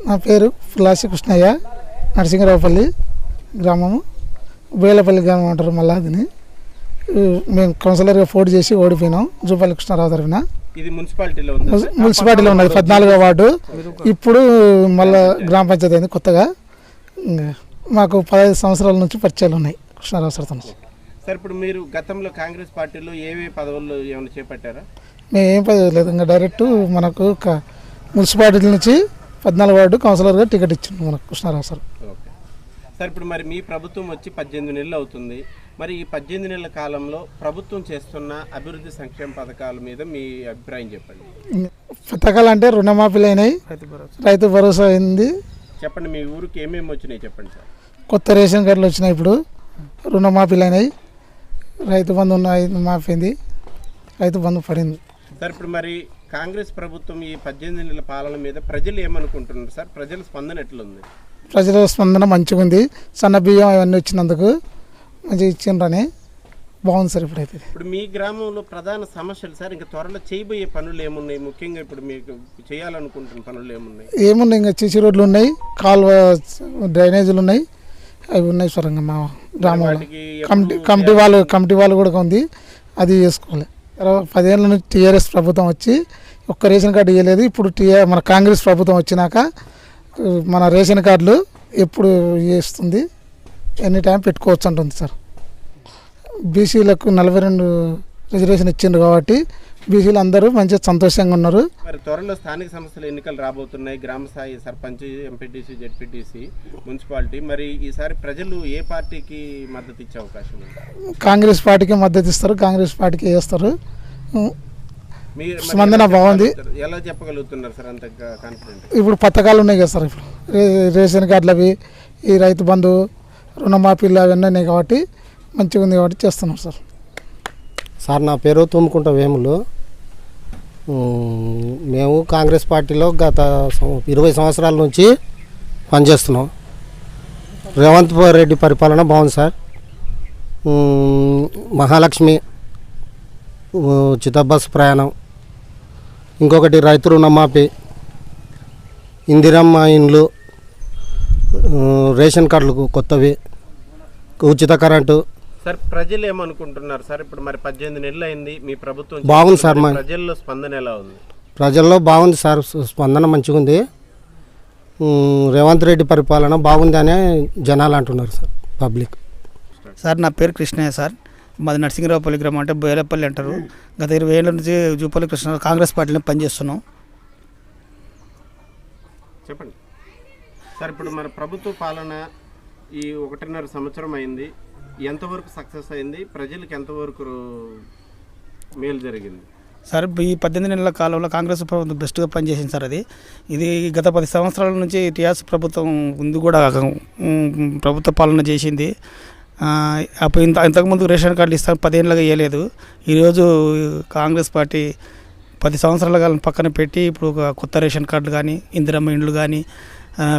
నా పేరు పులాసి కృష్ణయ్య, నరసింగరావుపల్లి గ్రామము, బోయలపల్లి గ్రామం అంటారు. మళ్ళీ అదిని మేము కౌన్సిలర్గా పోటీ చేసి ఓడిపోయినాం. జూపల్లి కృష్ణారావు తరఫున. ఇది మున్సిపాలిటీలో ఉన్నది 14వ వార్డు. ఇప్పుడు మళ్ళీ గ్రామ పంచాయతీ అయింది కొత్తగా. మాకు 15 సంవత్సరాల నుంచి పరిచయాలు ఉన్నాయి కృష్ణారావు సార్ నుంచి. సార్, ఇప్పుడు మీరు గతంలో కాంగ్రెస్ పార్టీలో ఏవే పదవులు ఏమైనా చేపట్టారా? మేము ఏం పదవి లేదు, ఇంకా డైరెక్ట్ మనకు మున్సిపాలిటీ నుంచి 14వ వార్డు కౌన్సిలర్గా టికెట్ ఇచ్చింది మనకు కృష్ణారావు సార్. ఓకే సార్, ఇప్పుడు మరి మీ ప్రభుత్వం వచ్చి 18 నెలలు అవుతుంది. మరి ఈ 18 నెలల కాలంలో ప్రభుత్వం చేస్తున్న అభివృద్ధి సంక్షేమ పథకాల మీద మీ అభిప్రాయం చెప్పండి. పథకాలు అంటే రుణమాఫీలు అయినాయి, రైతు భరోసా అయింది. చెప్పండి, మీ ఊరికి ఏమేమి వచ్చినాయి చెప్పండి సార్. కొత్త రేషన్ కార్డులు వచ్చినాయి, ఇప్పుడు రుణమాఫీలు అయినాయి, రైతు బంధు మాఫీ అయింది, రైతు బంధు పడింది. సార్, ఇప్పుడు మరి కాంగ్రెస్ ప్రభుత్వం ఈ 18 నెలల పాలన మీద ప్రజలు ఏమనుకుంటున్నారు సార్? ప్రజల స్పందన ఎట్లుంది? ప్రజల స్పందన మంచిగా ఉంది. సన్న బియ్యం అవన్నీ వచ్చినందుకు మంచిగా ఇచ్చిండ్రని బాగుంది సార్. ఇప్పుడైతే ఇప్పుడు మీ గ్రామంలో ప్రధాన సమస్యలు సార్, ఇంకా త్వరలో చేయబోయే పనులు ఏమున్నాయి? ముఖ్యంగా ఇప్పుడు మీకు చేయాలనుకుంటున్న పనులు ఏమున్నాయి? ఇంకా సీసీ రోడ్లు ఉన్నాయి, కాలువ డ్రైనేజీలు ఉన్నాయి, అవి ఉన్నాయి సార్. ఇంకా మా గ్రామంలో కమిటీ వాళ్ళు కూడా ఉంది, అది చేసుకోవాలి. 10 ఏళ్ళ నుంచి టీఆర్ఎస్ ప్రభుత్వం వచ్చి ఒక్క రేషన్ కార్డు ఇవ్వలేదు. ఇప్పుడు మన కాంగ్రెస్ ప్రభుత్వం వచ్చినాక మన రేషన్ కార్డులు ఎప్పుడు ఇస్తుంది, ఎనీ టైం పెట్టుకోవచ్చు అంటుంది సార్. బీసీలకు 42 రిజర్వేషన్ ఇచ్చిండ్రు కాబట్టి బీసీలు అందరూ మంచిగా సంతోషంగా ఉన్నారు. మరి త్వరలో స్థానిక సంస్థల ఎన్నికలు రాబోతున్నాయి, గ్రామ స్థాయి సర్పంచ్, ఎంపీటీసీ, జెడ్పీటీసీ, మున్సిపాలిటీ. మరి ఈసారి ప్రజలు ఏ పార్టీకి మద్దతు ఇచ్చే అవకాశం ఉంది? కాంగ్రెస్ పార్టీకి మద్దతు ఇస్తారు, కాంగ్రెస్ పార్టీకి వేస్తారు. స్పందన బాగుంది. ఎలా చెప్పగలుగుతున్నారు సార్ అంత కాన్ఫిడెంట్? ఇప్పుడు పథకాలు ఉన్నాయి కదా సార్, ఇప్పుడు రేషన్ కార్డులు అవి, ఈ రైతు బంధు, రుణమాఫీలు అవన్నీ ఉన్నాయి కాబట్టి మంచిగా ఉంది కాబట్టి చేస్తున్నాం సార్. సార్, నా పేరు తుమ్ముకుంట వేములు. మేము కాంగ్రెస్ పార్టీలో గత 20 సంవత్సరాల నుంచి పనిచేస్తున్నాం. రేవంత్ రెడ్డి పరిపాలన బాగుంది సార్. మహాలక్ష్మి, ఉచిత బస్సు ప్రయాణం, ఇంకొకటి రైతు రుణమాఫీ, ఇందిరమ్మ ఇండ్లు, రేషన్ కార్డులు కొత్తవి, ఉచిత కరెంటు. సార్, ప్రజలు ఏమనుకుంటున్నారు సార్? ఇప్పుడు మరి 18 నెలలు అయింది మీ ప్రభుత్వం, బాగుంది సార్. ప్రజల్లో స్పందన ఎలా ఉంది? ప్రజల్లో బాగుంది సార్, స్పందన మంచిగా ఉంది. రేవంత్ రెడ్డి పరిపాలన బాగుంది అనే జనాలు అంటున్నారు సార్, పబ్లిక్. సార్, నా పేరు కృష్ణయ్య సార్. మాది నరసింగరావుపల్లి గ్రామం, అంటే బోయలపల్లి అంటారు. గత 20 ఏళ్ళ నుంచి జూపల్లి కృష్ణ కాంగ్రెస్ పార్టీలో పనిచేస్తున్నాం. చెప్పండి సార్, ఇప్పుడు మన ప్రభుత్వ పాలన ఈ 1.5 సంవత్సరం అయింది, ఎంతవరకు సక్సెస్ అయింది? ప్రజలకు ఎంతవరకు మేలు జరిగింది? సార్, ఈ 18 నెలల కాలంలో కాంగ్రెస్ ప్రభుత్వం బెస్ట్గా పనిచేసింది సార్. ఇది గత 10 సంవత్సరాల నుంచి టీఆర్ఎస్ ప్రభుత్వం ముందు కూడా ప్రభుత్వ పాలన చేసింది. అప్పుడు ఇంతకుముందు రేషన్ కార్డులు ఇస్తాను 10 ఏళ్ళగా ఇవ్వలేదు. ఈరోజు కాంగ్రెస్ పార్టీ 10 సంవత్సరాల కాలం పక్కన పెట్టి ఇప్పుడు కొత్త రేషన్ కార్డులు కానీ, ఇందిరమ్మ ఇండ్లు కానీ,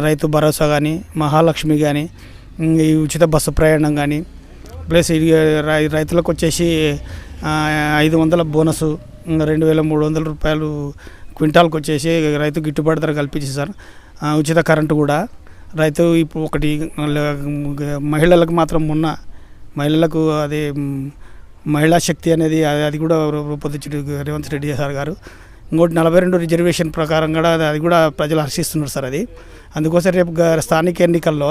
రైతు భరోసా కానీ, మహాలక్ష్మి కానీ, ఈ ఉచిత బస్సు ప్రయాణం కానీ, ప్లస్ రైతులకు వచ్చేసి 500 బోనసు, 2300 రూపాయలు క్వింటాల్కి వచ్చేసి రైతు గిట్టుబాటు ధర కల్పించింది సార్. ఉచిత కరెంటు కూడా రైతు ఇప్పుడు ఒకటి మహిళలకు మాత్రం మహిళలకు అది మహిళా శక్తి అనేది అది కూడా రూపొందించారు రేవంత్ రెడ్డి సార్ గారు. ఇంకోటి 42 రిజర్వేషన్ ప్రకారం కూడా అది కూడా ప్రజలు హర్షిస్తున్నారు సార్. అందుకోసం రేపు స్థానిక ఎన్నికల్లో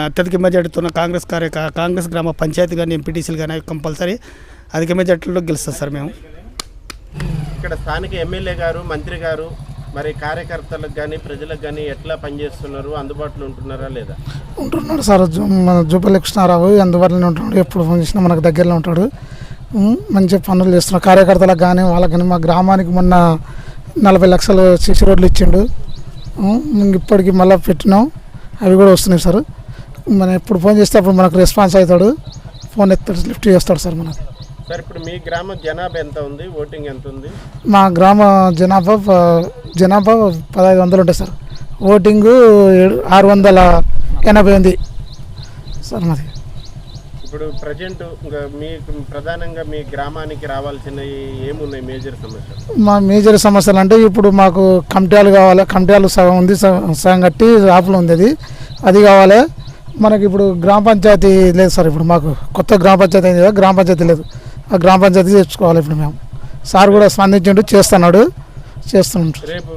అత్యధిక మెజార్టీతో కాంగ్రెస్ గ్రామ పంచాయతీ కానీ, ఎంపీటీసీలు కానీ కంపల్సరీ అధిక మెజార్టీలో గెలుస్తారు సార్ మేము. ఇక్కడ స్థానిక ఎమ్మెల్యే గారు, మంత్రి గారు మరి కార్యకర్తలకు కానీ ప్రజలకు కానీ ఎట్లా పనిచేస్తున్నారు? అందుబాటులో ఉంటున్నారా లేదా? ఉంటున్నాడు సార్. మన జూపల్లి కృష్ణారావు అందుబాటులోనే ఉంటున్నాడు, ఎప్పుడు ఫోన్ చేసినా మనకు దగ్గరలో ఉంటాడు, మంచి పనులు చేస్తున్నాడు. కార్యకర్తలకు కానీ వాళ్ళకి కానీ మా గ్రామానికి మొన్న 40 లక్షలు సీసీ రోడ్లు ఇచ్చిండు. ఇప్పటికి మళ్ళీ పెట్టినాం, అవి కూడా వస్తున్నాయి సార్. మనం ఎప్పుడు ఫోన్ చేస్తే అప్పుడు మనకు రెస్పాన్స్ అవుతాడు, ఫోన్ ఎత్తాడు, లిఫ్ట్ చేస్తాడు సార్ మనకు. సార్, ఇప్పుడు మీ గ్రామ జనాభా ఎంత ఉంది? ఓటింగ్ ఎంత ఉంది? మా గ్రామ జనాభా 1500 ఉంటాయి సార్. ఓటింగు 680 ఉంది సార్ మాది. ఇప్పుడు ప్రజెంట్ ఇంకా మీకు ప్రధానంగా మీ గ్రామానికి రావాల్సినవి ఏమున్నాయి మేజర్ సమస్యలు? మా మేజర్ సమస్యలు అంటే ఇప్పుడు మాకు కమిటీలు కావాలి. కమిటీలు సగం ఉంది, సగం కట్టి ఆపులు ఉంది. అది కావాలి మనకి. ఇప్పుడు గ్రామ పంచాయతీ లేదు సార్. ఇప్పుడు మాకు కొత్త గ్రామ పంచాయతీ అయింది కదా, గ్రామ పంచాయతీ లేదు. ఆ గ్రామ పంచాయతీ తెచ్చుకోవాలి ఇప్పుడు మేము. సార్ కూడా స్పందించిండు, చేస్తున్నాం. రేపు